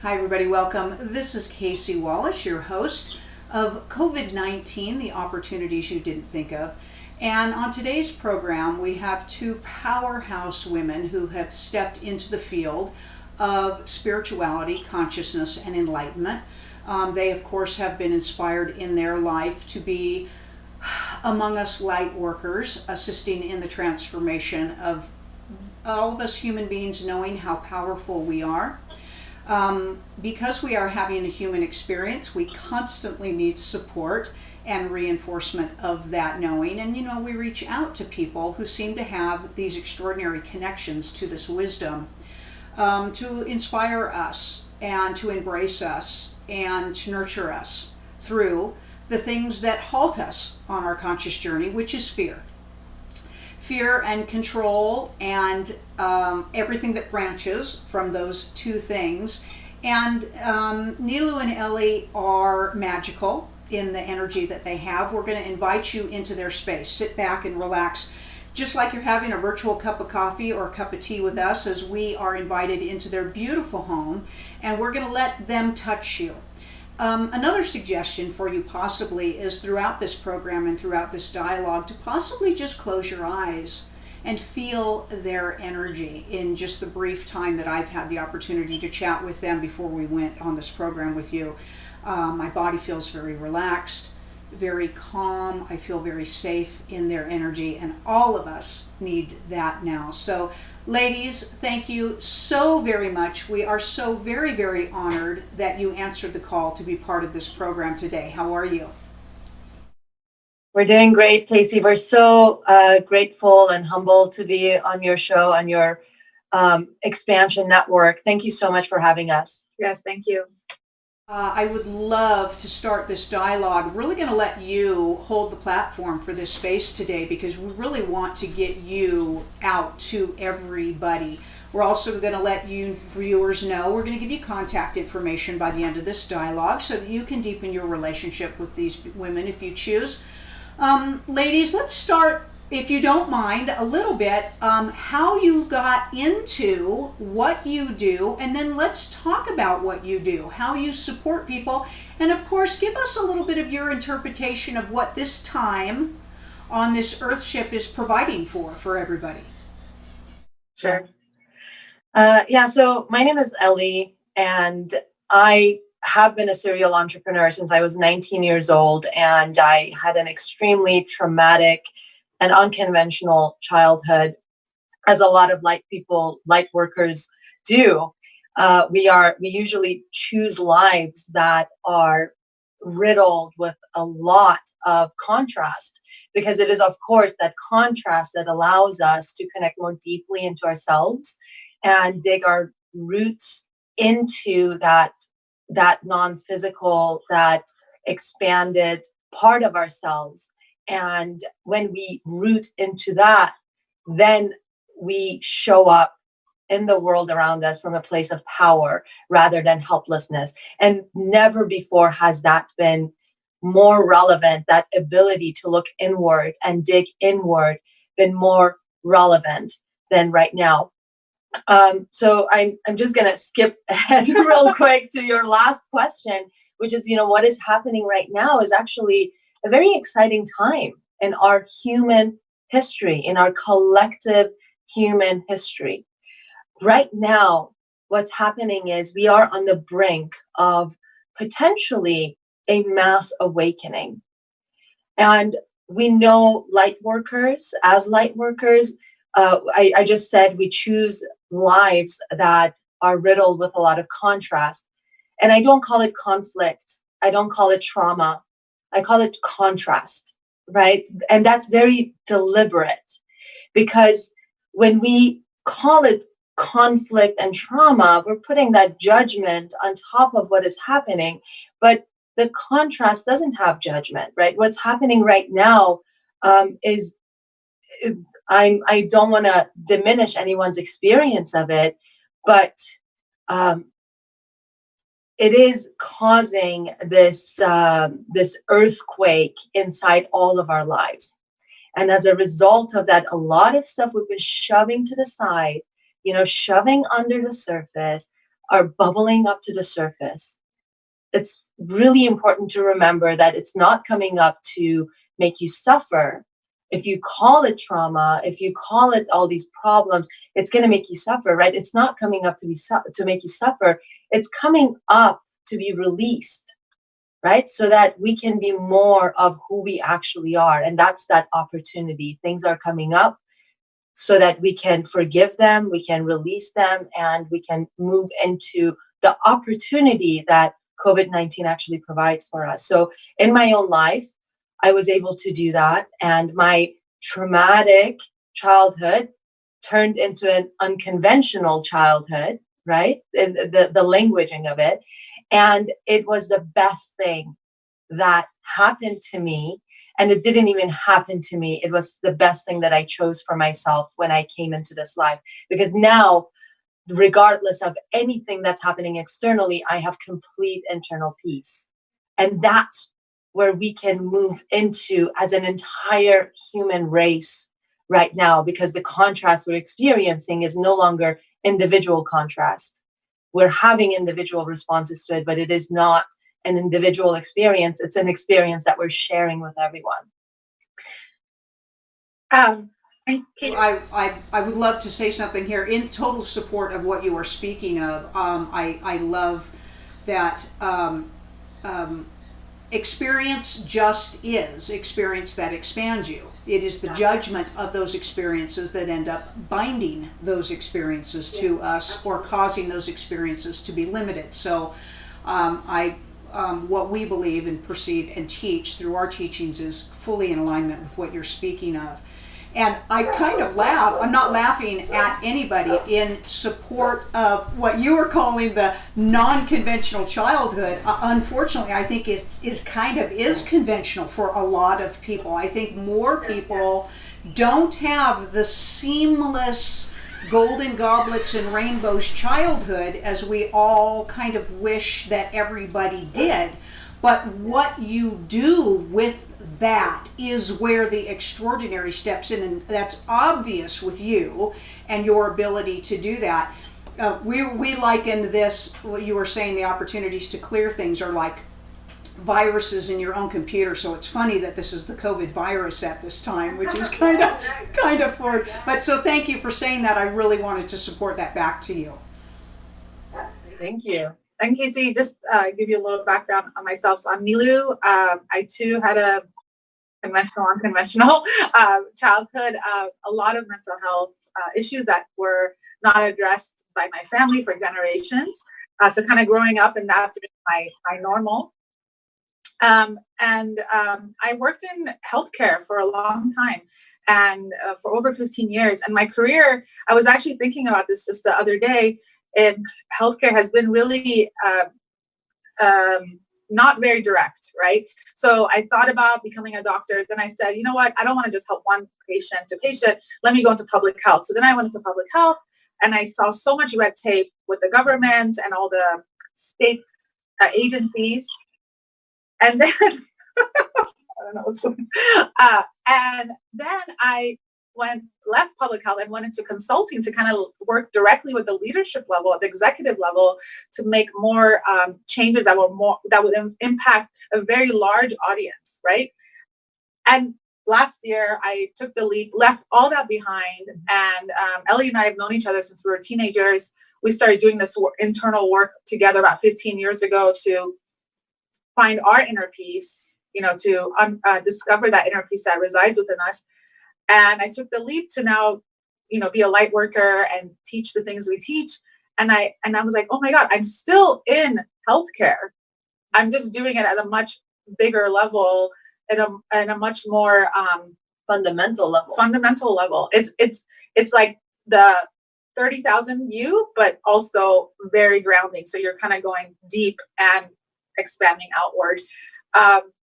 Hi everybody, welcome. This is Casey Wallace, your host of COVID-19, the opportunities you didn't think of. And on today's program, we have two powerhouse women who have stepped into the field of spirituality, consciousness, and enlightenment. They, of course, have been inspired in their life to be among us light workers, assisting in the transformation of all of us human beings knowing how powerful we are. Because we are having a human experience, we constantly need support and reinforcement of that knowing. And, we reach out to people who seem to have these extraordinary connections to this wisdom to inspire us and to embrace us and to nurture us through the things that halt us on our conscious journey, which is fear. Fear and control and everything that branches from those two things. And Neloo and Ellie are magical in the energy that they have. We're going to invite you into their space. Sit back and relax, just like you're having a virtual cup of coffee or a cup of tea with us, as we are invited into their beautiful home, and we're going to let them touch you. Another suggestion for you possibly is throughout this program and throughout this dialogue to possibly just close your eyes and feel their energy in just the brief time that I've had the opportunity to chat with them before we went on this program with you. My body feels very relaxed, very calm. I feel very safe in their energy, and all of us need that now. So ladies, thank you so very much. We are so very, very honored that you answered the call to be part of this program today. How are you? We're doing great, Casey. We're so grateful and humbled to be on your show, on your Xpnsion network. Thank you so much for having us. Yes, thank you. I would love to start this dialogue. We're really going to let you hold the platform for this space today because we really want to get you out to everybody. We're also going to let you viewers know, we're going to give you contact information by the end of this dialogue so that you can deepen your relationship with these women if you choose. Ladies, let's start, if you don't mind, a little bit, how you got into what you do, and then let's talk about what you do, how you support people, and of course, give us a little bit of your interpretation of what this time on this Earthship is providing for everybody. Sure. So my name is Ellie, and I have been a serial entrepreneur since I was 19 years old, and I had an extremely traumatic and unconventional childhood, as a lot of light workers do. We usually choose lives that are riddled with a lot of contrast, because it is, of course, that contrast that allows us to connect more deeply into ourselves and dig our roots into that non-physical, that expanded part of ourselves. And when we root into that, then we show up in the world around us from a place of power rather than helplessness. And never before has that been more relevant, that ability to look inward and dig inward been more relevant than right now. So I'm just going to skip ahead real quick to your last question, which is, what is happening right now is actually a very exciting time in our human history, in our collective human history. Right now, what's happening is we are on the brink of potentially a mass awakening. And we know light workers, I just said we choose lives that are riddled with a lot of contrast. And I don't call it conflict. I don't call it trauma. I call it contrast, right? And that's very deliberate, because when we call it conflict and trauma, we're putting that judgment on top of what is happening. But the contrast doesn't have judgment, right? What's happening right now is, I don't want to diminish anyone's experience of it, but it is causing this earthquake inside all of our lives. And as a result of that, a lot of stuff we've been shoving to the side, shoving under the surface, are bubbling up to the surface, it's really important to remember that it's not coming up to make you suffer. If you call it trauma, if you call it all these problems, it's going to make you suffer, right? It's not coming up to make you suffer. It's coming up to be released, right? So that we can be more of who we actually are. And that's that opportunity. Things are coming up so that we can forgive them, we can release them, and we can move into the opportunity that COVID-19 actually provides for us. So in my own life, I was able to do that. And my traumatic childhood turned into an unconventional childhood, right? And the languaging of it. And it was the best thing that happened to me. And it didn't even happen to me. It was the best thing that I chose for myself when I came into this life. Because now, regardless of anything that's happening externally, I have complete internal peace. And that's where we can move into as an entire human race right now, because the contrast we're experiencing is no longer individual contrast. We're having individual responses to it, but it is not an individual experience. It's an experience that we're sharing with everyone. I would love to say something here in total support of what you are speaking of. I love that experience just is experience that expands you. It is the judgment of those experiences that end up binding those experiences to us or causing those experiences to be limited. So what we believe and perceive and teach through our teachings is fully in alignment with what you're speaking of. And I kind of laugh. I'm not laughing at anybody in support of what you are calling the non-conventional childhood. Unfortunately, I think is conventional for a lot of people. I think more people don't have the seamless golden goblets and rainbows childhood as we all kind of wish that everybody did. But what you do with that is where the extraordinary steps in, and that's obvious with you and your ability to do that. We likened this, you were saying the opportunities to clear things are like viruses in your own computer. So it's funny that this is the COVID virus at this time, which is kind of forward. But so thank you for saying that. I really wanted to support that back to you. Thank you. And Casey, just give you a little background on myself. So I'm Neloo. I too had a conventional, unconventional childhood. A lot of mental health issues that were not addressed by my family for generations. So kind of growing up in that, my normal. I worked in healthcare for a long time, and for over 15 years. And my career, I was actually thinking about this just the other day, in healthcare has been really not very direct, right? So I thought about becoming a doctor. Then I said, you know what? I don't want to just help one patient to patient. Let me go into public health. So then I went into public health, and I saw so much red tape with the government and all the state agencies. And then I don't know what's going on. And then I left public health and went into consulting to kind of work directly with the leadership level, at the executive level, to make more changes that would impact a very large audience, right? And last year I took the leap, left all that behind, and Ellie and I have known each other since we were teenagers. We started doing this internal work together about 15 years ago to find our inner peace, to discover that inner peace that resides within us. And I took the leap to now, be a light worker and teach the things we teach. And I was like, oh my God, I'm still in healthcare. I'm just doing it at a much bigger level, at a much more Fundamental level. It's like the 30,000 view, but also very grounding. So you're kind of going deep and expanding outward.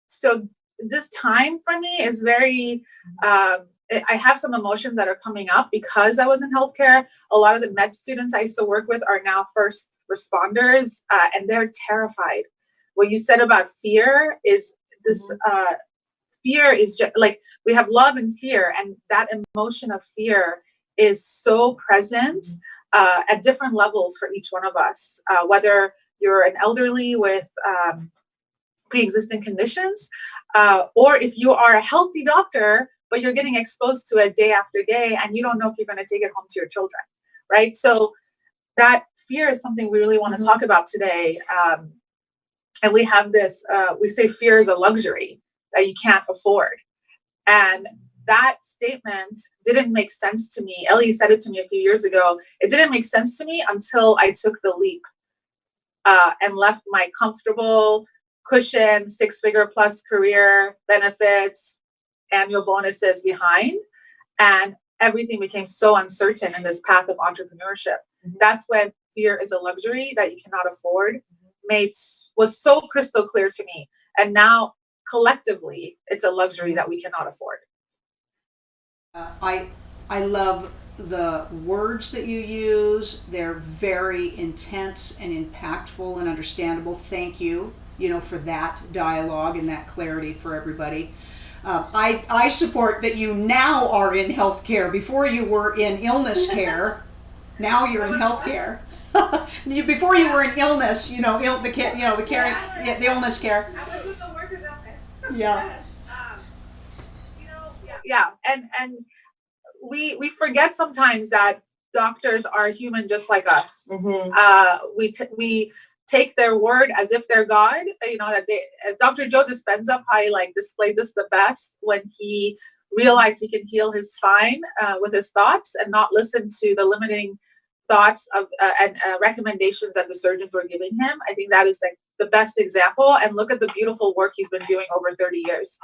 So this time for me is very, I have some emotions that are coming up because I was in healthcare. A lot of the med students I used to work with are now first responders, and they're terrified. What you said about fear is this, fear is just like, we have love and fear, and that emotion of fear is so present. at different levels for each one of us, whether you're an elderly with pre-existing conditions, or if you are a healthy doctor, but you're getting exposed to it day after day, and you don't know if you're going to take it home to your children, right? So that fear is something we really want to talk about today. And we have this, we say fear is a luxury that you can't afford. And that statement didn't make sense to me. Ellie said it to me a few years ago. It didn't make sense to me until I took the leap and left my comfortable cushion, 6-figure plus career, benefits, annual bonuses behind. And everything became so uncertain in this path of entrepreneurship. That's when fear is a luxury that you cannot afford was so crystal clear to me. And now collectively, it's a luxury that we cannot afford. I love the words that you use. They're very intense and impactful and understandable. Thank you, for that dialogue and that clarity for everybody. I support that you now are in healthcare. Before you were in illness care, now you're in healthcare. Before you were in illness, the illness care. Yeah. Yeah, and we forget sometimes that doctors are human just like us. We take their word as if they're God. That Dr. Joe Dispenza probably displayed this the best when he realized he can heal his spine with his thoughts and not listen to the limiting thoughts of and recommendations that the surgeons were giving him. I think that is the best example. And look at the beautiful work he's been doing over 30 years.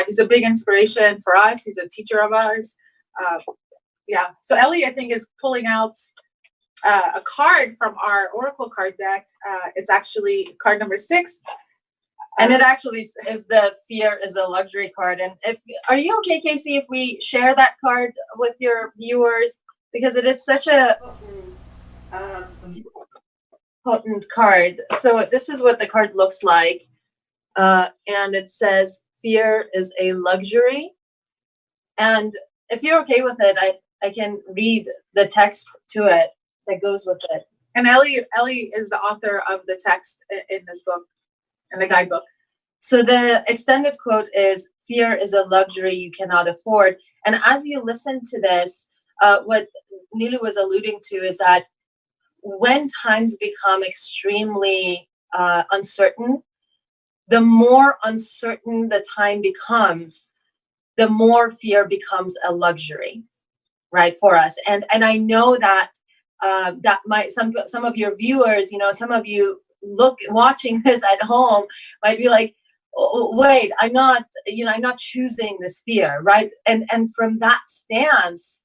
He's a big inspiration for us. He's a teacher of ours. Yeah. So Ellie, I think, is pulling out a card from our Oracle card deck. It's actually card number 6. And it actually is the fear is a luxury card. And are you okay, Casey, if we share that card with your viewers? Because it is such a potent card. So this is what the card looks like. And it says, fear is a luxury. And if you're okay with it, I can read the text to it that goes with it. And Ellie is the author of the text in this book, in the guidebook. So the extended quote is, fear is a luxury you cannot afford. And as you listen to this, what Neloo was alluding to is that when times become extremely uncertain, the more uncertain the time becomes, the more fear becomes a luxury, right, for us. And I know that some of your viewers, some of you watching this at home might be like, oh, wait, I'm not choosing this fear, right? And from that stance,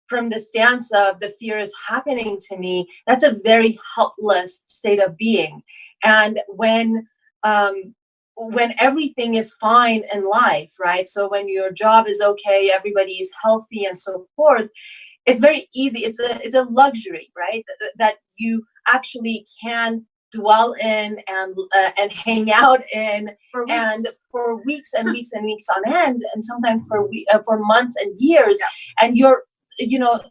from the stance of the fear is happening to me, that's a very helpless state of being. And when everything is fine in life, right? So when your job is okay, everybody is healthy and so forth, it's very easy. It's a luxury, right? That you actually can dwell in and hang out in for weeks and weeks and weeks on end, and sometimes for months and years. Yeah. And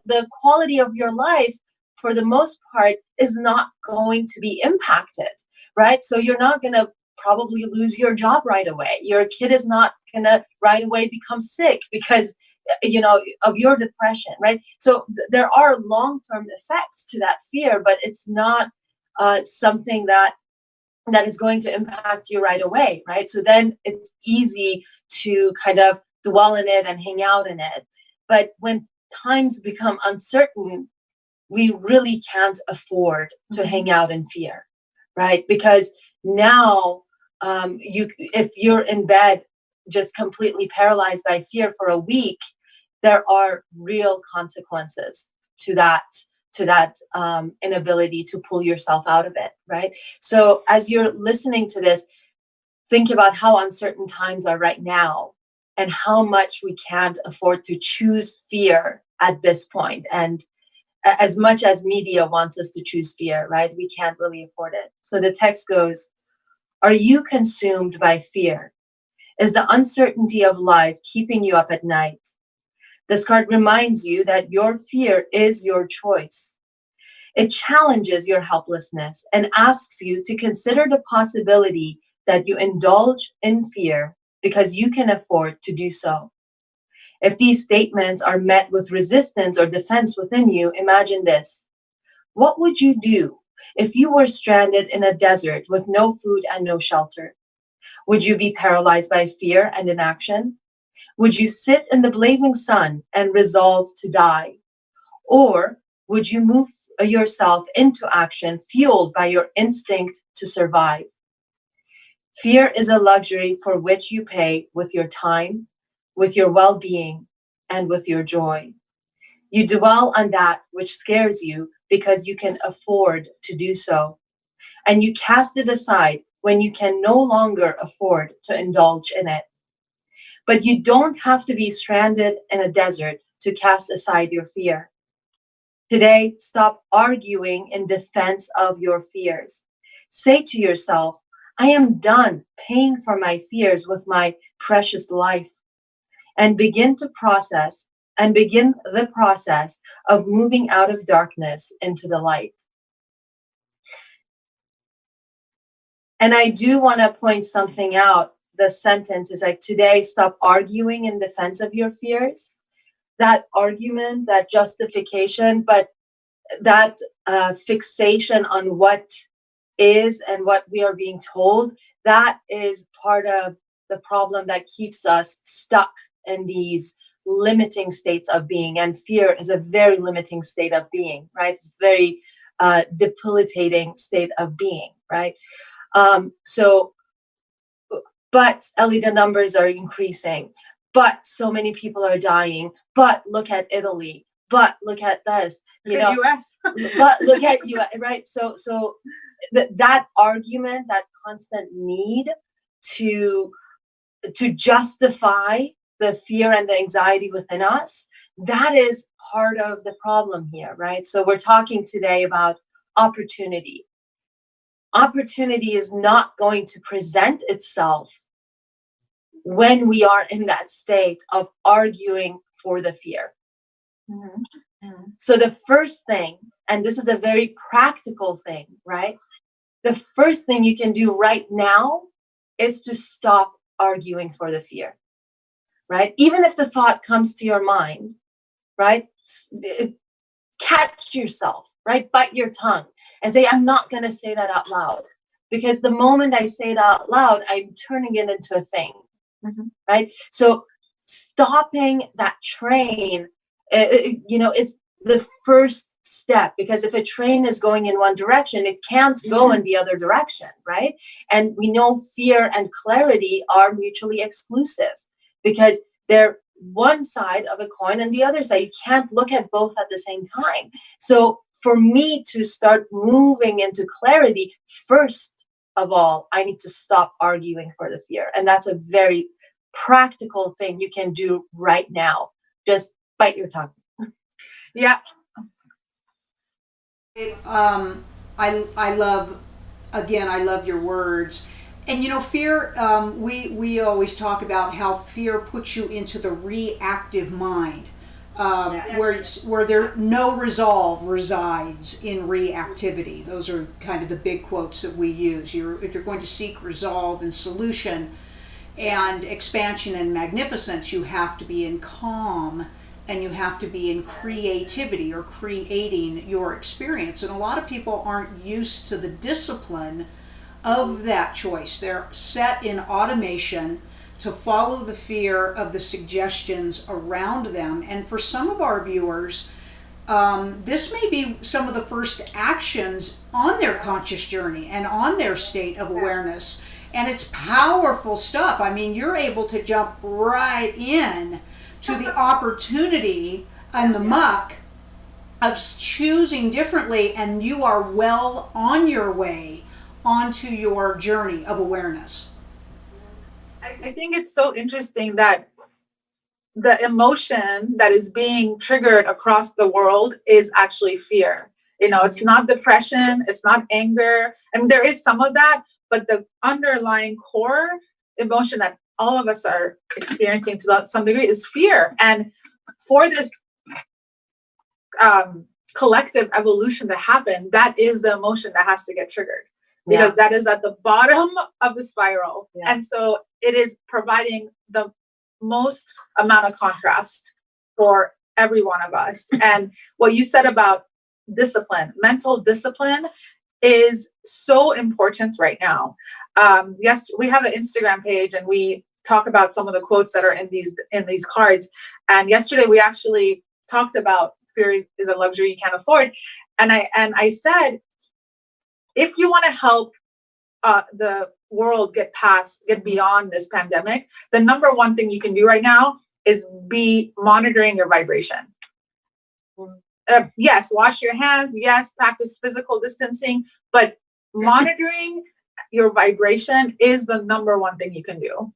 the quality of your life, for the most part, is not going to be impacted, right? So you're not going to probably lose your job right away. Your kid is not going to right away become sick because, of your depression, right? So there are long-term effects to that fear, but it's not something that is going to impact you right away, right? So then it's easy to kind of dwell in it and hang out in it. But when times become uncertain, we really can't afford to hang out in fear, right? Because now if you're in bed just completely paralyzed by fear for a week, there are real consequences to that inability to pull yourself out of it, right? So as you're listening to this, think about how uncertain times are right now and how much we can't afford to choose fear at this point. And as much as media wants us to choose fear, right, we can't really afford it. So the text goes, are you consumed by fear? Is the uncertainty of life keeping you up at night? This card reminds you that your fear is your choice. It challenges your helplessness and asks you to consider the possibility that you indulge in fear because you can afford to do so. If these statements are met with resistance or defense within you, imagine this. What would you do if you were stranded in a desert with no food and no shelter? Would you be paralyzed by fear and inaction? Would you sit in the blazing sun and resolve to die? Or would you move yourself into action fueled by your instinct to survive? Fear is a luxury for which you pay with your time, with your well-being, and with your joy. You dwell on that which scares you because you can afford to do so. And you cast it aside when you can no longer afford to indulge in it. But you don't have to be stranded in a desert to cast aside your fear. Today, stop arguing in defense of your fears. Say to yourself, I am done paying for my fears with my precious life. And begin the process of moving out of darkness into the light. And I do want to point something out. The sentence is like, today, stop arguing in defense of your fears. That argument, that justification, but that fixation on what is and what we are being told, that is part of the problem that keeps us stuck in these limiting states of being. And fear is a very limiting state of being, right? It's very debilitating state of being, right? But Ellie, the numbers are increasing, but so many people are dying, but look at Italy, but look at this, you know, US. but look at you, right? So that argument, that constant need to justify the fear and the anxiety within us, that is part of the problem here, right? So we're talking today about opportunity. Opportunity is not going to present itself when we are in that state of arguing for the fear. Mm-hmm. Mm-hmm. So the first thing, and this is a very practical thing, right? The first thing you can do right now is to stop arguing for the fear, right? Even if the thought comes to your mind, right? Catch yourself, right? Bite your tongue and say, I'm not going to say that out loud. Because the moment I say it out loud, I'm turning it into a thing, right? So stopping that train, it's the first step, because if a train is going in one direction, it can't go in the other direction, right? And we know fear and clarity are mutually exclusive because they're one side of a coin and the other side. You can't look at both at the same time. So for me to start moving into clarity, first of all, I need to stop arguing for the fear. And that's a very practical thing you can do right now. Just bite your tongue. Yeah. I love your words. And you know, fear, we always talk about how fear puts you into the reactive mind, where there no resolve resides in reactivity. Those are kind of the big quotes that we use. If you're going to seek resolve and solution and expansion and magnificence, you have to be in calm and you have to be in creativity or creating your experience. And a lot of people aren't used to the discipline of that choice. They're set in automation to follow the fear of the suggestions around them. And for some of our viewers, this may be some of the first actions on their conscious journey and on their state of awareness. And it's powerful stuff. I mean, you're able to jump right in to the opportunity and the muck of choosing differently, and you are well on your way onto your journey of awareness. I think it's so interesting that the emotion that is being triggered across the world is actually fear. You know, it's not depression, it's not anger. I mean, there is some of that, but the underlying core emotion that all of us are experiencing to some degree is fear. And for this collective evolution to happen, that is the emotion that has to get triggered, because that is at the bottom of the spiral. And so it is providing the most amount of contrast for every one of us. And what you said about discipline, mental discipline, is so important right now. Yes, we have an Instagram page and we talk about some of the quotes that are in these cards. And yesterday we actually talked about fear is a luxury you can't afford. And I said, if you want to help the world get beyond this pandemic, the number one thing you can do right now is be monitoring your vibration. Yes, wash your hands. Yes, practice physical distancing, but monitoring your vibration is the number one thing you can do.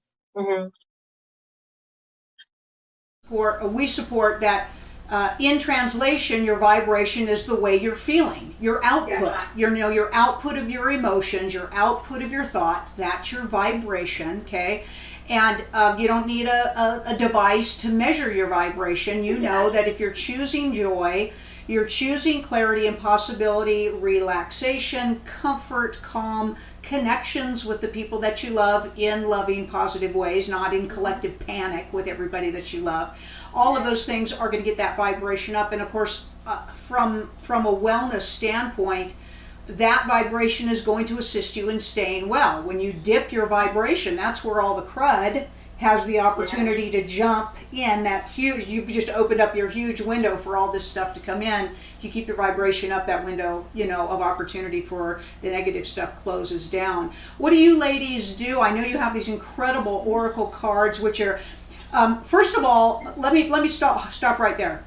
We support that. In translation, your vibration is the way you're feeling, your output, your output of your emotions, your output of your thoughts. That's your vibration, okay? And you don't need a device to measure your vibration. You know that if you're choosing joy, you're choosing clarity and possibility, relaxation, comfort, calm, connections with the people that you love in loving, positive ways, not in collective panic with everybody that you love. All of those things are going to get that vibration up. And of course, from a wellness standpoint, that vibration is going to assist you in staying well. When you dip your vibration, that's where all the crud has the opportunity to jump in. That huge, you've just opened up your huge window for all this stuff to come in. You keep your vibration up, that window, of opportunity for the negative stuff closes down. What do you ladies do? I know you have these incredible oracle cards, which are, first of all, let me stop right there.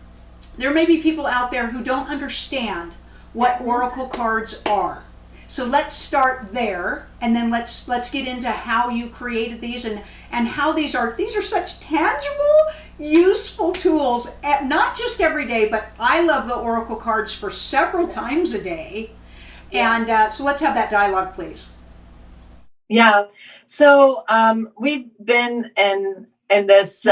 There may be people out there who don't understand what oracle cards are. So let's start there, and then let's get into how you created these and how these are such tangible, useful tools, not just every day, but I love the oracle cards for several times a day. And so let's have that dialogue, please. Yeah. So we've been in this,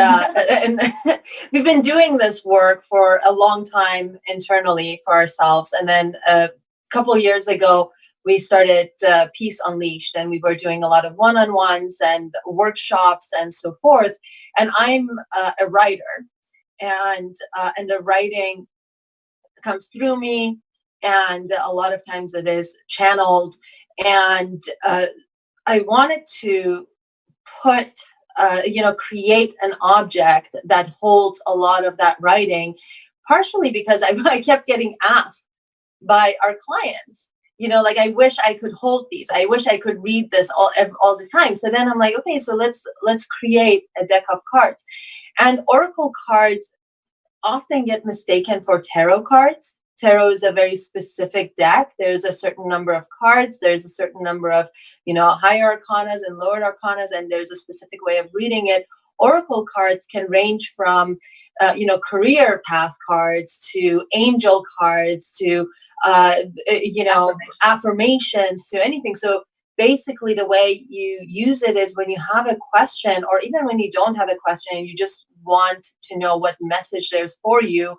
we've been doing this work for a long time internally for ourselves, and then a couple of years ago, we started Peace Unleashed, and we were doing a lot of one-on-ones and workshops and so forth. And I'm a writer, and the writing comes through me, and a lot of times it is channeled. And I wanted to create an object that holds a lot of that writing, partially because I kept getting asked by our clients, I wish I could hold these. I wish I could read this all the time. So then I'm like, okay, so let's create a deck of cards. And oracle cards often get mistaken for tarot cards. Tarot is a very specific deck. There's a certain number of cards. There's a certain number of, higher arcanas and lower arcanas, and there's a specific way of reading it. Oracle cards can range from, career path cards to angel cards to, affirmations to anything. So basically the way you use it is when you have a question, or even when you don't have a question and you just want to know what message there's for you,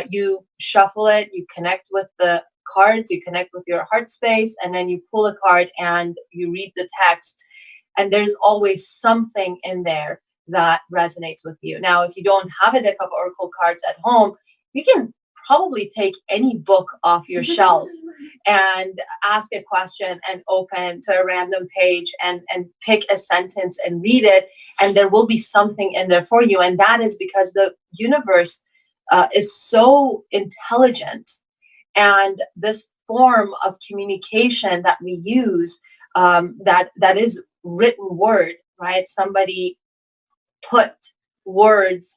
you shuffle it, you connect with the cards, you connect with your heart space, and then you pull a card and you read the text. And there's always something in there that resonates with you. Now, if you don't have a deck of oracle cards at home, you can probably take any book off your shelf and ask a question and open to a random page and pick a sentence and read it, and there will be something in there for you. And that is because the universe is so intelligent, and this form of communication that we use, that is written word, right? Somebody put words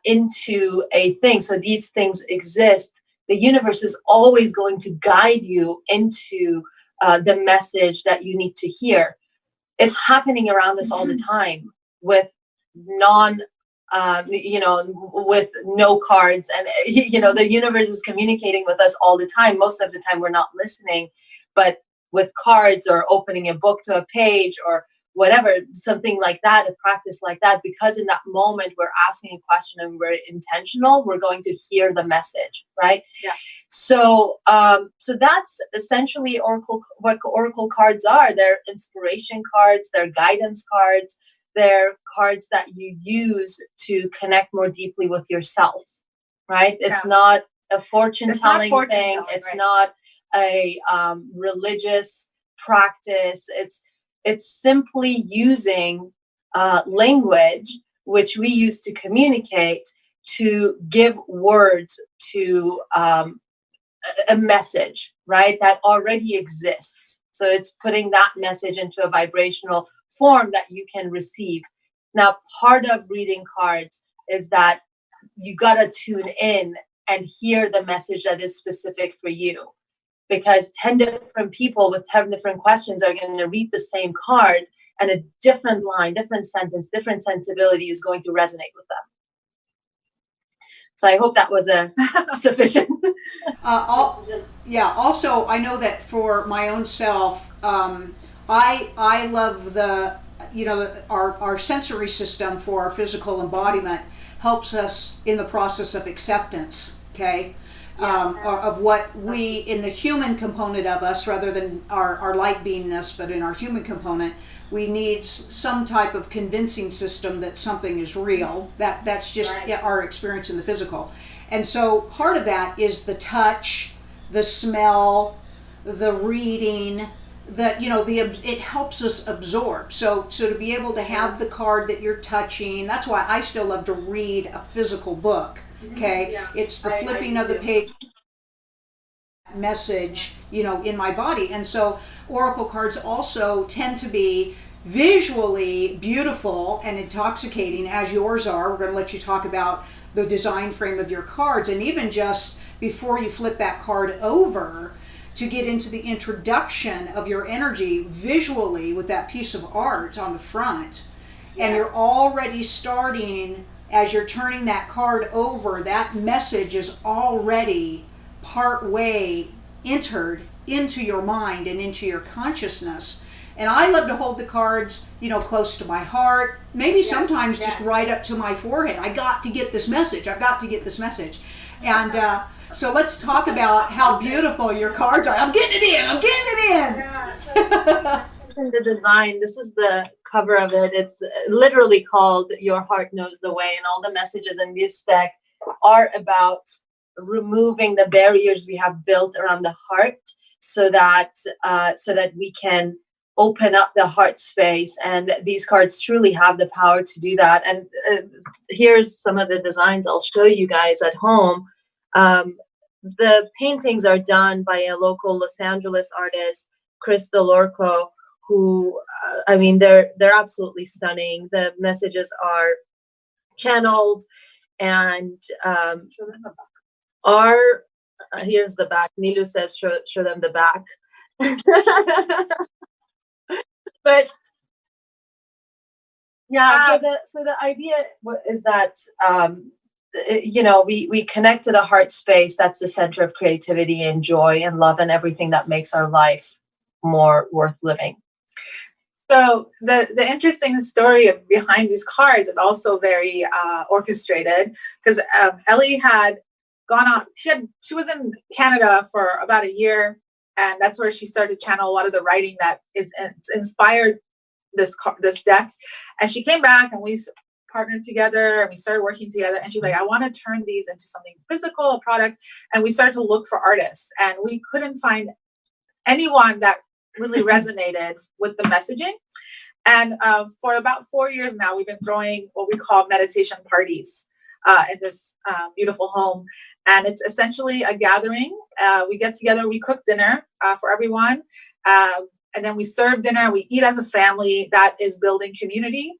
into a thing. So these things exist. The universe is always going to guide you into the message that you need to hear. It's happening around us all the time with with no cards, and the universe is communicating with us all the time. Most of the time we're not listening, but with cards or opening a book to a page or whatever, something like that, a practice like that, because in that moment we're asking a question and we're intentional, we're going to hear the message, right? Yeah. So so that's essentially what oracle cards are. They're inspiration cards, they're guidance cards, they're cards that you use to connect more deeply with yourself, right? It's not a fortune telling thing. It's not a religious practice. It's simply using language, which we use to communicate, to give words to a message, right, that already exists. So it's putting that message into a vibrational form that you can receive. Now, part of reading cards is that you got to tune in and hear the message that is specific for you. Because 10 different people with 10 different questions are going to read the same card, and a different line, different sentence, different sensibility is going to resonate with them. So I hope that was sufficient. Also, I know that for my own self, I love our sensory system for our physical embodiment helps us in the process of acceptance, okay? Of what we, in the human component of us, rather than our light beingness, but in our human component, we need some type of convincing system that something is real. That's just our experience in the physical. And so part of that is the touch, the smell, the reading, it helps us absorb. So to be able to have the card that you're touching, that's why I still love to read a physical book. Okay, it's the flipping of the page message, in my body. And so oracle cards also tend to be visually beautiful and intoxicating, as yours are. We're going to let you talk about the design frame of your cards, and even just before you flip that card over, to get into the introduction of your energy visually with that piece of art on the front. And you're already starting, as you're turning that card over, that message is already part way entered into your mind and into your consciousness. And I love to hold the cards, close to my heart, maybe sometimes just right up to my forehead. I got to get this message. I've got to get this message. And so let's talk about how beautiful your cards are. I'm getting it in. I'm getting it in. The design, this is the cover of it. It's literally called Your Heart Knows the Way, and all the messages in this deck are about removing the barriers we have built around the heart, so that we can open up the heart space. And these cards truly have the power to do that. And here's some of the designs I'll show you guys at home. The paintings are done by a local Los Angeles artist, Chris DeLorco, who, they're absolutely stunning. The messages are channeled, and here's the back. Neelu says, show them the back. But so the idea is that we connect to the heart space. That's the center of creativity and joy and love and everything that makes our life more worth living. So the interesting story behind these cards is also very orchestrated, because Ellie had gone on. She was in Canada for about a year, and that's where she started to channel a lot of the writing that is inspired this deck. And she came back, and we partnered together, and we started working together. And she's like, I want to turn these into something physical, a product. And we started to look for artists, and we couldn't find anyone that really resonated with the messaging. And for about 4 years now, we've been throwing what we call meditation parties in this beautiful home. And it's essentially a gathering. We get together, we cook dinner for everyone. And then we serve dinner, and we eat as a family. That is building community.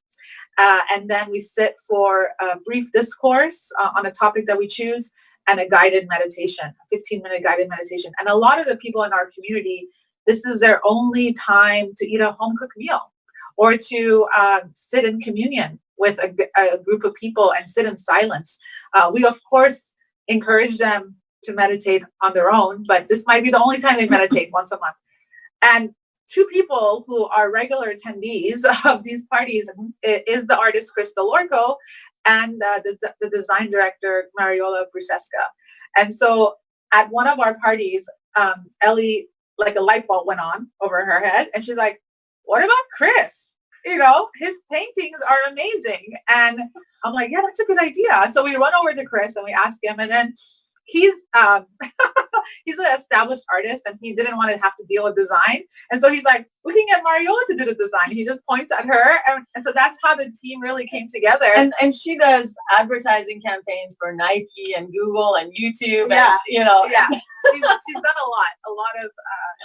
And then we sit for a brief discourse on a topic that we choose, and a guided meditation, a 15-minute guided meditation. And a lot of the people in our community, this is their only time to eat a home-cooked meal, or to sit in communion with a group of people and sit in silence. We, of course, encourage them to meditate on their own, but this might be the only time they meditate once a month. And two people who are regular attendees of these parties is the artist Crystal Lorco and the design director Mariola Brucheska. And so at one of our parties, Ellie, like a light bulb went on over her head, and she's like, "What about Chris? You know, his paintings are amazing." And I'm like, "Yeah, that's a good idea." So we run over to Chris and we ask him, and then he's he's an established artist and he didn't want to have to deal with design. And so he's like, "We can get Mariola to do the design." He just points at her. And so that's how the team really came together. And she does advertising campaigns for Nike and Google and YouTube. Yeah. And, you know. Yeah. She's done a lot of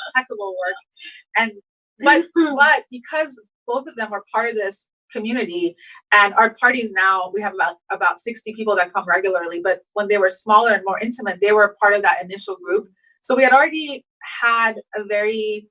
impeccable work. And but because both of them are part of this community, and our parties now, we have about 60 people that come regularly, but when they were smaller and more intimate, they were part of that initial group. So we had already had a very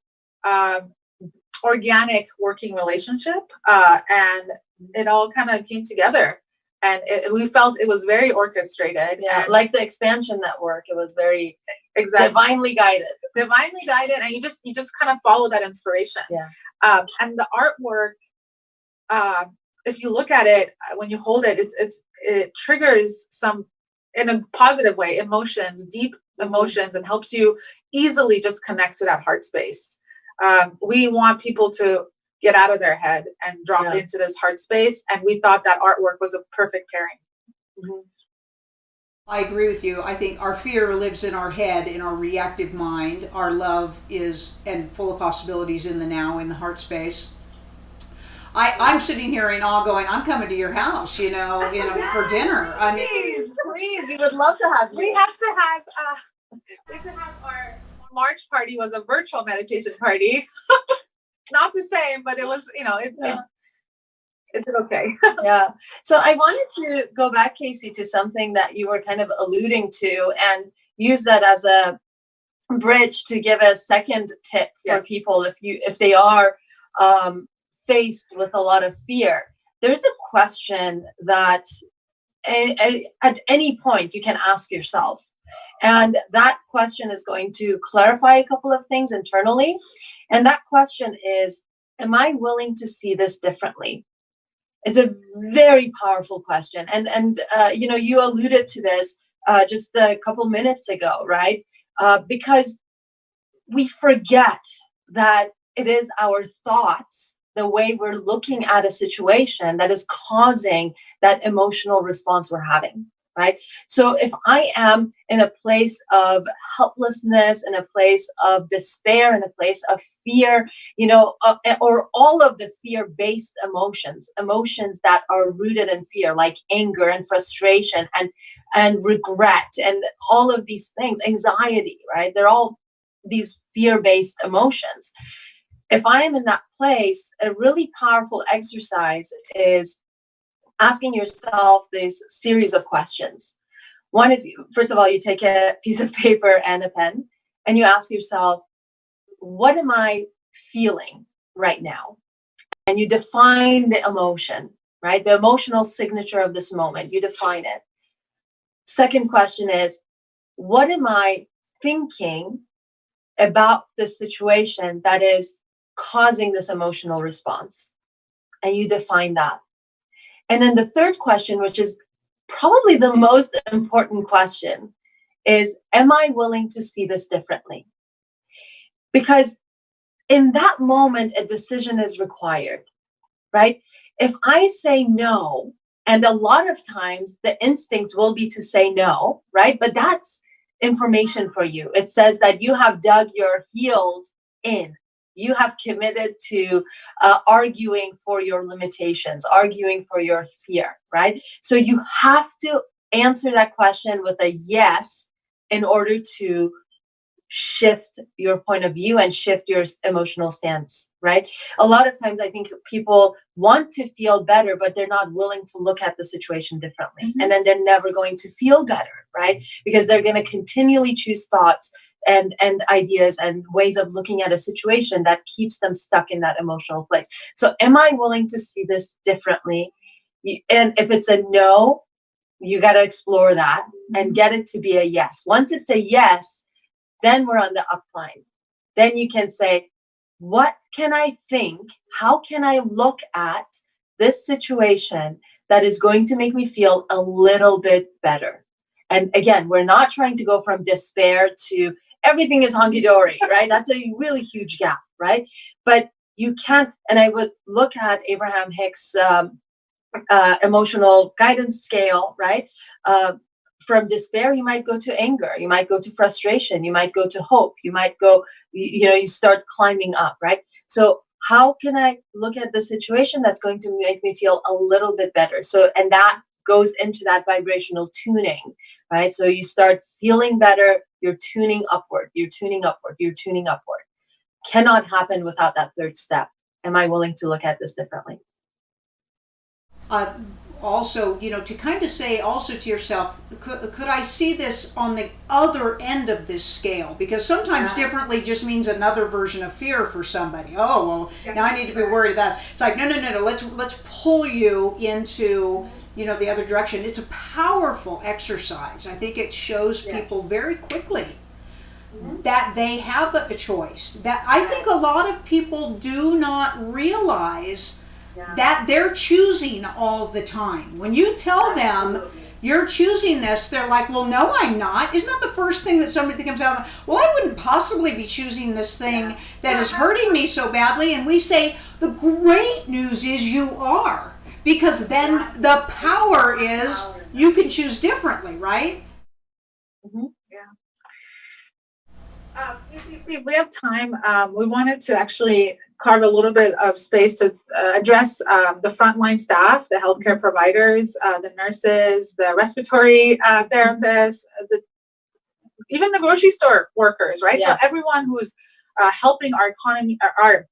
organic working relationship, and it all kind of came together, and we felt it was very orchestrated. Yeah, like the Xpnsion network, it was very divinely guided, and you just kind of follow that inspiration. Yeah. And the artwork, if you look at it, when you hold it, it triggers some, in a positive way, emotions, deep emotions, and helps you easily just connect to that heart space. We want people to get out of their head and drop into this heart space, and we thought that artwork was a perfect pairing. Mm-hmm. I agree with you. I think our fear lives in our head, in our reactive mind. Our love is, and full of possibilities, in the now, in the heart space. I'm sitting here in awe going, I'm coming to your house, you know, for dinner. I mean, please, we would love to have you. We have to have our March party was a virtual meditation party. Not the same, but it was, it's okay. Yeah. So I wanted to go back, Casey, to something that you were kind of alluding to, and use that as a bridge to give a second tip for people if they are faced with a lot of fear. There's a question that at any point you can ask yourself. And that question is going to clarify a couple of things internally. And that question is, am I willing to see this differently? It's a very powerful question. And you alluded to this just a couple minutes ago, right? Because we forget that it is our thoughts, the way we're looking at a situation, that is causing that emotional response we're having, right? So if I am in a place of helplessness, in a place of despair, in a place of fear, or all of the fear-based emotions that are rooted in fear, like anger and frustration and regret and all of these things, anxiety, right? They're all these fear-based emotions. If I am in that place, a really powerful exercise is asking yourself this series of questions. One is, first of all, you take a piece of paper and a pen and you ask yourself, what am I feeling right now? And you define the emotion, right? The emotional signature of this moment, you define it. Second question is, what am I thinking about the situation that is causing this emotional response? And you define that. And then the third question, which is probably the most important question, is, am I willing to see this differently? Because in that moment, a decision is required, right? If I say no, and a lot of times the instinct will be to say no, right? But that's information for you. It says that you have dug your heels in. You have committed to arguing for your limitations, arguing for your fear, right? So you have to answer that question with a yes in order to shift your point of view and shift your emotional stance, right? A lot of times I think people want to feel better, but they're not willing to look at the situation differently. Mm-hmm. And then they're never going to feel better, right? Because they're going to continually choose thoughts and ideas and ways of looking at a situation that keeps them stuck in that emotional place. So am I willing to see this differently? And if it's a no, you got to explore that and get it to be a yes. Once it's a yes, then we're on the up line. Then you can say, what can I think? How can I look at this situation that is going to make me feel a little bit better? And again, we're not trying to go from despair to everything is hunky-dory, right? That's a really huge gap, right? But you can't, and I would look at Abraham Hicks' emotional guidance scale, right? From despair, you might go to anger, you might go to frustration, you might go to hope, you might go, you start climbing up, right? So how can I look at the situation that's going to make me feel a little bit better? So, and that goes into that vibrational tuning, right? So you start feeling better, you're tuning upward, you're tuning upward, you're tuning upward. Cannot happen without that third step. Am I willing to look at this differently? Also, to kind of say also to yourself, could I see this on the other end of this scale? Because sometimes differently just means another version of fear for somebody. Oh, well, now I need to be worried that it's like, no, let's pull you into, the other direction. It's a powerful exercise. I think it shows people very quickly that they have a choice. That I think a lot of people do not realize that they're choosing all the time. When you tell them you're choosing this, they're like, well, no, I'm not. Isn't that the first thing that somebody comes out? Well, I wouldn't possibly be choosing this thing that is hurting me so badly. And we say, the great news is you are. Because then the power is you can choose differently, right? Mm-hmm. See, if we have time, we wanted to actually carve a little bit of space to address the frontline staff, the healthcare providers, the nurses, the respiratory therapists, even the grocery store workers, right? Yes. So everyone who's helping our economy, our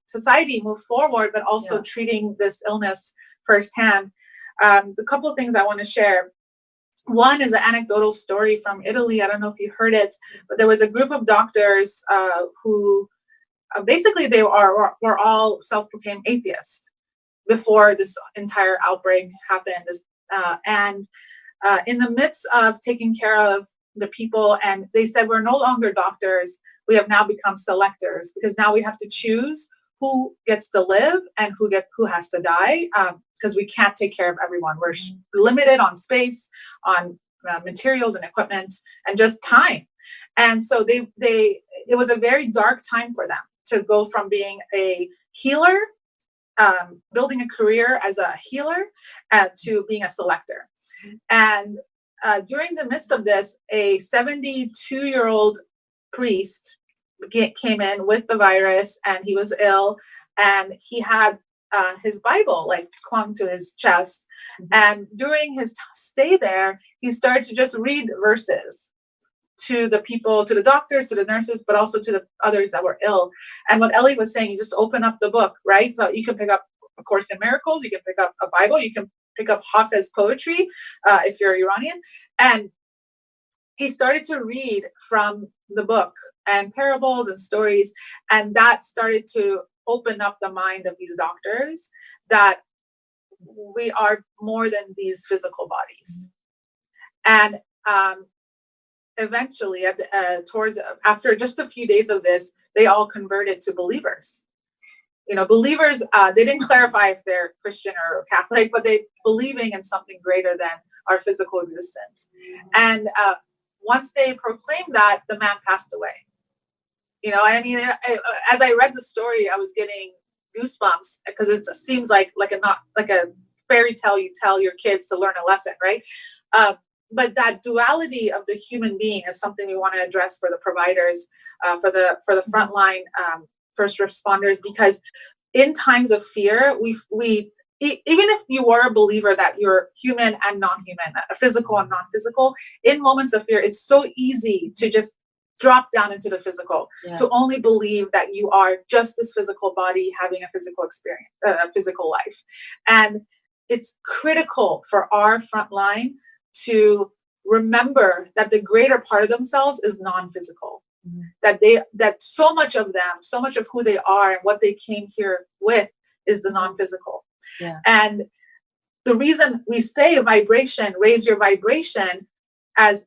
society move forward, but also treating this illness firsthand. The couple of things I want to share. One is an anecdotal story from Italy. I don't know if you heard it, but there was a group of doctors who basically they were all self-proclaimed atheists before this entire outbreak happened. And in the midst of taking care of the people, and they said, we're no longer doctors. We have now become selectors, because now we have to choose who gets to live and who has to die, because we can't take care of everyone. We're limited on space, on materials and equipment, and just time. And so it was a very dark time for them to go from being a healer, building a career as a healer, to being a selector. And during the midst of this, a 72-year-old priest came in with the virus, and he was ill, and he had his Bible like clung to his chest. And during his stay there, he started to just read verses to the people, to the doctors, to the nurses, but also to the others that were ill. And what Ellie was saying, you just open up the book, right? So you can pick up A Course in Miracles, you can pick up a Bible, you can pick up Hafez poetry if you're Iranian. And he started to read from the book and parables and stories, and that started to open up the mind of these doctors that we are more than these physical bodies. And eventually, after just a few days of this, they all converted to believers. Believers, they didn't clarify if they're Christian or Catholic, but they believing in something greater than our physical existence. And once they proclaimed that, the man passed away. As I read the story, I was getting goosebumps, because it seems like a fairy tale you tell your kids to learn a lesson, right? But that duality of the human being is something we want to address for the providers, for the frontline first responders, because in times of fear, we even if you are a believer that you're human and non-human, physical and non-physical, in moments of fear, it's so easy to just drop down into the physical, to only believe that you are just this physical body having a physical experience, a physical life. And it's critical for our frontline to remember that the greater part of themselves is non-physical. That so much of them, so much of who they are and what they came here with is the non-physical. And the reason we say vibration, raise your vibration, as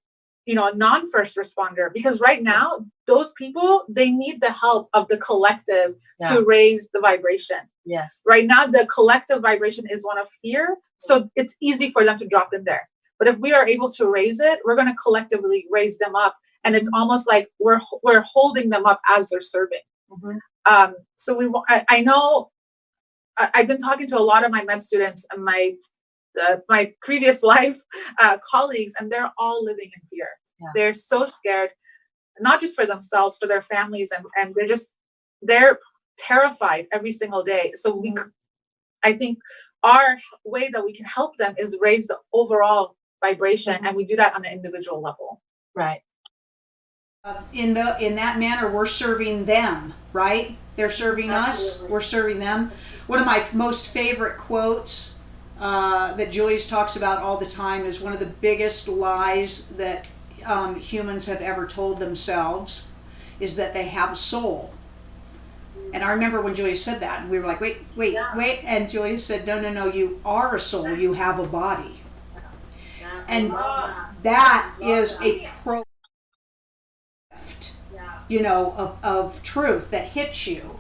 a non-first responder, because right now those people, they need the help of the collective to raise the vibration. Yes. Right now the collective vibration is one of fear, so it's easy for them to drop in there. But if we are able to raise it, we're going to collectively raise them up, and it's almost like we're holding them up as they're serving. So I know I've been talking to a lot of my med students and my previous life colleagues, and they're all living in fear. They're so scared, not just for themselves, for their families, and they're terrified every single day. So I think our way that we can help them is raise the overall vibration, and we do that on an individual level. Right. In that manner, we're serving them, right? They're serving us, we're serving them. One of my most favorite quotes that Joyce talks about all the time is one of the biggest lies that humans have ever told themselves is that they have a soul. And I remember when Joyce said that, and we were like, wait, and Joyce said, no, you are a soul, you have a body. And that is a gift, of truth that hits you.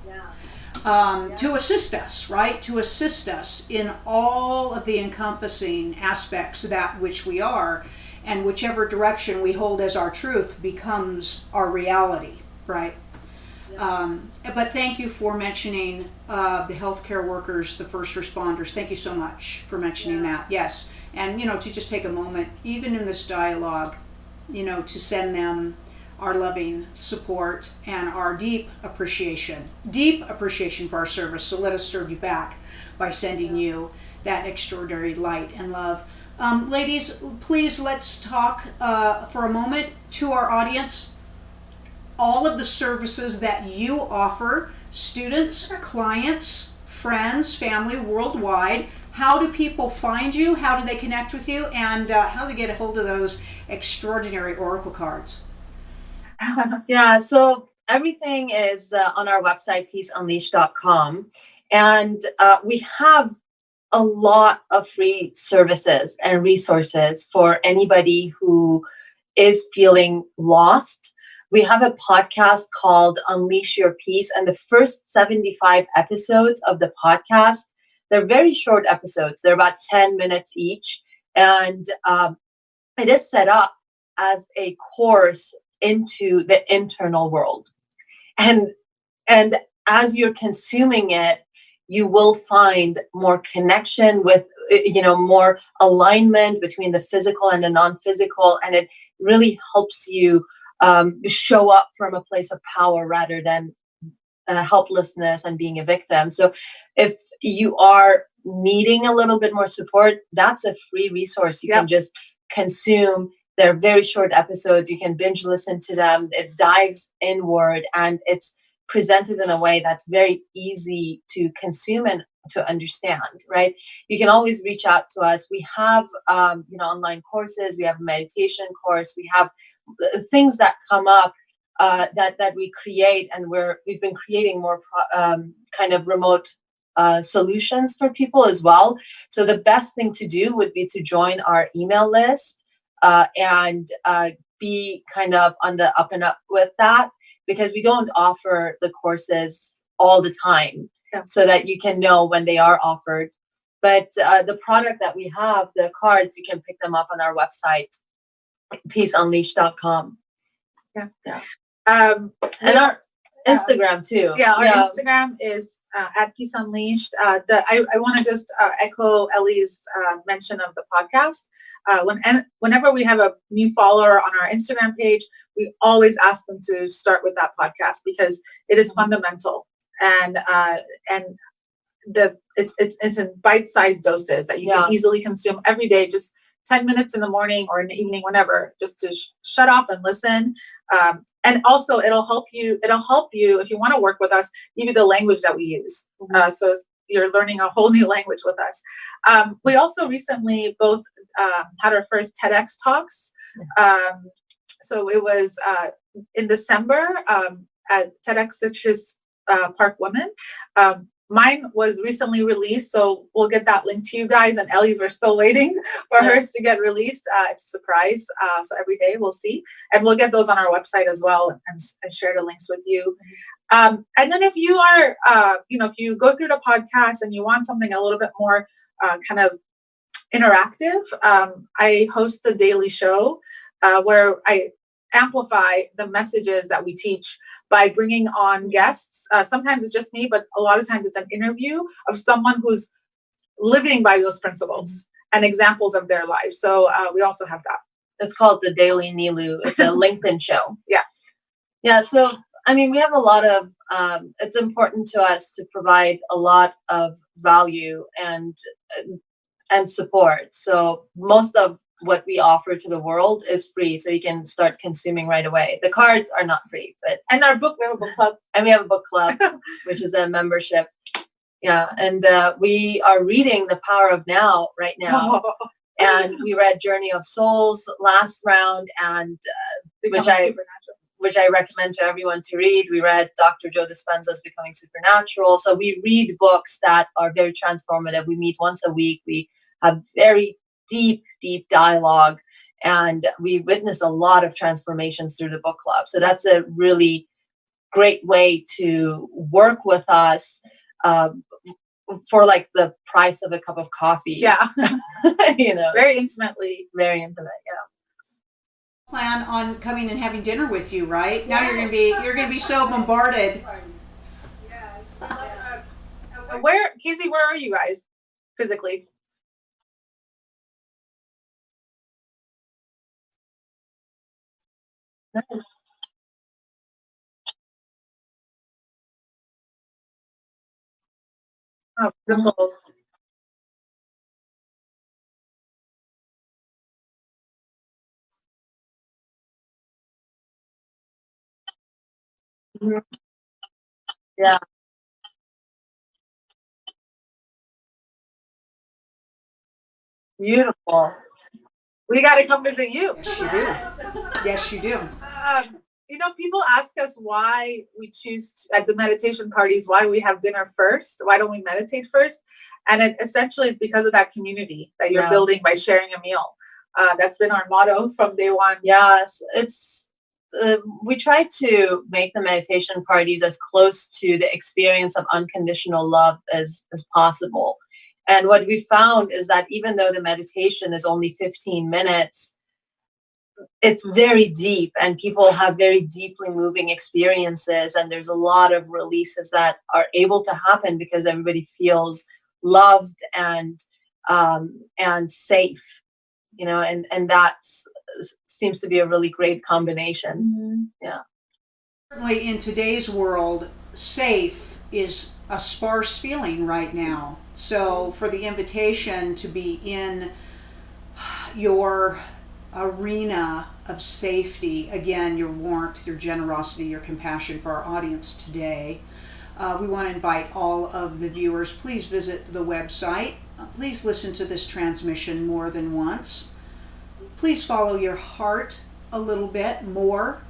To assist us, right? To assist us in all of the encompassing aspects of that which we are, and whichever direction we hold as our truth becomes our reality, right? But thank you for mentioning the healthcare workers, the first responders. Thank you so much for mentioning that. Yes, and to just take a moment, even in this dialogue, to send them our loving support and our deep appreciation for our service. So let us serve you back by sending you that extraordinary light and love. Ladies, please let's talk for a moment to our audience. All of the services that you offer, students, clients, friends, family, worldwide. How do people find you? How do they connect with you? And how do they get a hold of those extraordinary Oracle cards? Yeah, so everything is on our website, peaceunleashed.com. And we have a lot of free services and resources for anybody who is feeling lost. We have a podcast called Unleash Your Peace, and the first 75 episodes of the podcast, they're very short episodes. They're about 10 minutes each. And it is set up as a course into the internal world. And as you're consuming it, you will find more connection with, more alignment between the physical and the non-physical. And it really helps you show up from a place of power rather than helplessness and being a victim. So if you are needing a little bit more support, that's a free resource. You can just consume. They're very short episodes. You can binge listen to them. It dives inward, and it's presented in a way that's very easy to consume and to understand, right? You can always reach out to us. We have, online courses. We have a meditation course. We have things that come up that we create, and we've been creating more kind of remote solutions for people as well. So the best thing to do would be to join our email list. And be kind of on the up and up with that, because we don't offer the courses all the time, so that you can know when they are offered. But the product that we have, the cards, you can pick them up on our website, peaceunleashed.com. And our Instagram too. Our Instagram is at Peace Unleashed. I want to just echo Ellie's mention of the podcast. Whenever we have a new follower on our Instagram page, we always ask them to start with that podcast, because it is fundamental, and it's in bite-sized doses that you can easily consume every day. Just 10 minutes in the morning or in the evening, whenever, just to shut off and listen. And also it'll help you if you want to work with us, give you the language that we use. So you're learning a whole new language with us. We also recently both had our first TEDx talks. So it was in December at TEDx Citrus Park Women. Mine was recently released, so we'll get that link to you guys. And Ellie's, we're still waiting for hers to get released. It's a surprise. So every day we'll see. And we'll get those on our website as well and share the links with you. And then if you are, if you go through the podcast and you want something a little bit more kind of interactive, I host a daily show where I amplify the messages that we teach by bringing on guests. Sometimes it's just me, but a lot of times it's an interview of someone who's living by those principles and examples of their lives. So we also have that. It's called the Daily Neelu. It's a LinkedIn show. Yeah. Yeah. So, I mean, we have a lot of, it's important to us to provide a lot of value and support. So most of what we offer to the world is free, so you can start consuming right away. The cards are not free, and our book, we have a book club. And we have a book club, which is a membership. Yeah. And we are reading The Power of Now right now. Oh. And we read Journey of Souls last round, and which I recommend to everyone to read. We read Dr. Joe Dispenza's Becoming Supernatural. So we read books that are very transformative. We meet once a week. We have very deep dialogue, and we witness a lot of transformations through the book club. So that's a really great way to work with us for like the price of a cup of coffee. Yeah. Very intimate. Yeah. Plan on coming and having dinner with you, right? Now you're gonna be so bombarded. Casey, where are you guys physically? Nice. Oh, beautiful. Yeah. Beautiful. We got to come visit you. Yes, you do. Yes, you do. People ask us why we choose at the meditation parties, why we have dinner first. Why don't we meditate first? And essentially it's because of that community that you're building by sharing a meal. That's been our motto from day one. Yes, it's we try to make the meditation parties as close to the experience of unconditional love as possible. And what we found is that even though the meditation is only 15 minutes, it's very deep, and people have very deeply moving experiences, and there's a lot of releases that are able to happen because everybody feels loved and safe, and that seems to be a really great combination. Mm-hmm. Yeah. Certainly in today's world, safe is a sparse feeling right now. So for the invitation to be in your arena of safety, again, your warmth, your generosity, your compassion for our audience today, we want to invite all of the viewers, please visit the website. Please listen to this transmission more than once. Please follow your heart a little bit more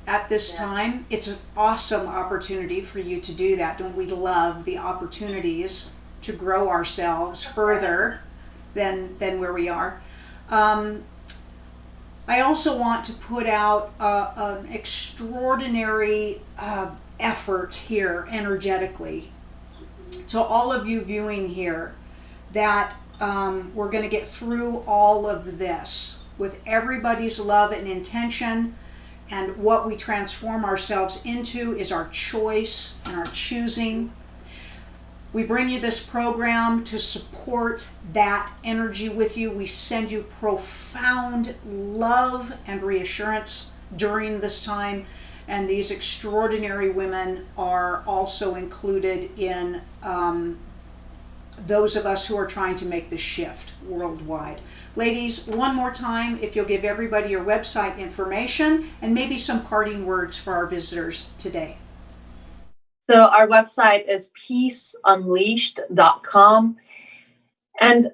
at this time. It's an awesome opportunity for you to do that. Don't we love the opportunities to grow ourselves further than where we are? I also want to put out an extraordinary effort here energetically to all of you viewing here, that we're going to get through all of this with everybody's love and intention, and what we transform ourselves into is our choice and our choosing. We bring you this program to support that energy with you. We send you profound love and reassurance during this time. And these extraordinary women are also included in those of us who are trying to make this shift worldwide. Ladies, one more time, if you'll give everybody your website information and maybe some parting words for our visitors today. So our website is peaceunleashed.com. And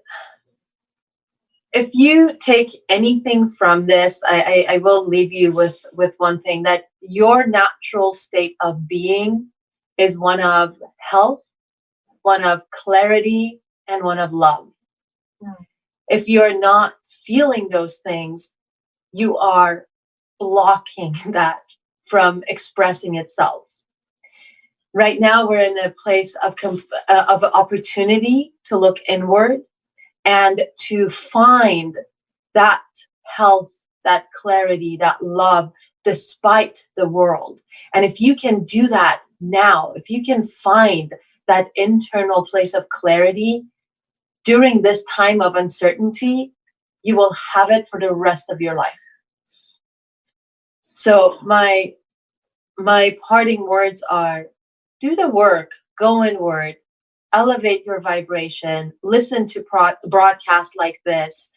if you take anything from this, I will leave you with one thing, that your natural state of being is one of health, one of clarity and one of love. If you're not feeling those things, you are blocking that from expressing itself. Right now, we're in a place of opportunity to look inward and to find that health, that clarity, that love, despite the world. And if you can do that now, if you can find that internal place of clarity during this time of uncertainty, you will have it for the rest of your life. So my parting words are, do the work, go inward, elevate your vibration, listen to broadcasts like this,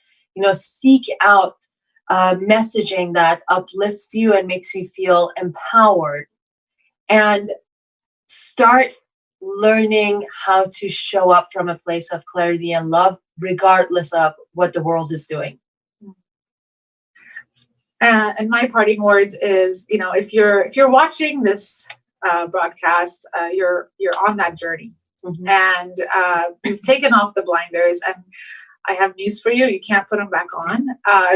seek out messaging that uplifts you and makes you feel empowered, and start learning how to show up from a place of clarity and love, regardless of what the world is doing. And my parting words is, if you're watching this broadcast, you're on that journey, and you've taken off the blinders. And I have news for you: you can't put them back on.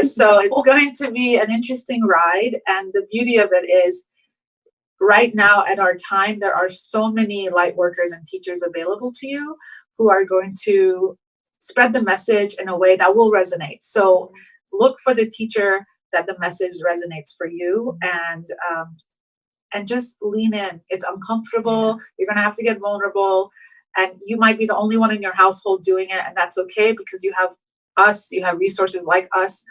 So it's going to be an interesting ride. And the beauty of it is, right now at our time, there are so many light workers and teachers available to you who are going to spread the message in a way that will resonate. So look for the teacher that the message resonates for you, and just lean in. It's uncomfortable. You're going to have to get vulnerable, and you might be the only one in your household doing it, and that's okay, because you have us, you have resources like us,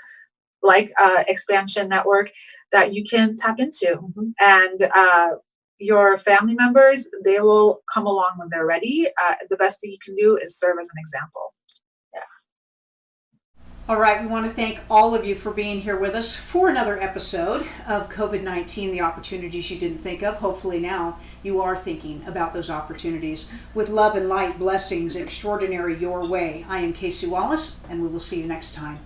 like Xpnsion Network, that you can tap into. And your family members, they will come along when they're ready. The best thing you can do is serve as an example. All right, we want to thank all of you for being here with us for another episode of COVID-19, the opportunities you didn't think of. Hopefully now you are thinking about those opportunities. With love and light, blessings extraordinary your way. I am Casey Wallace, and we will see you next time.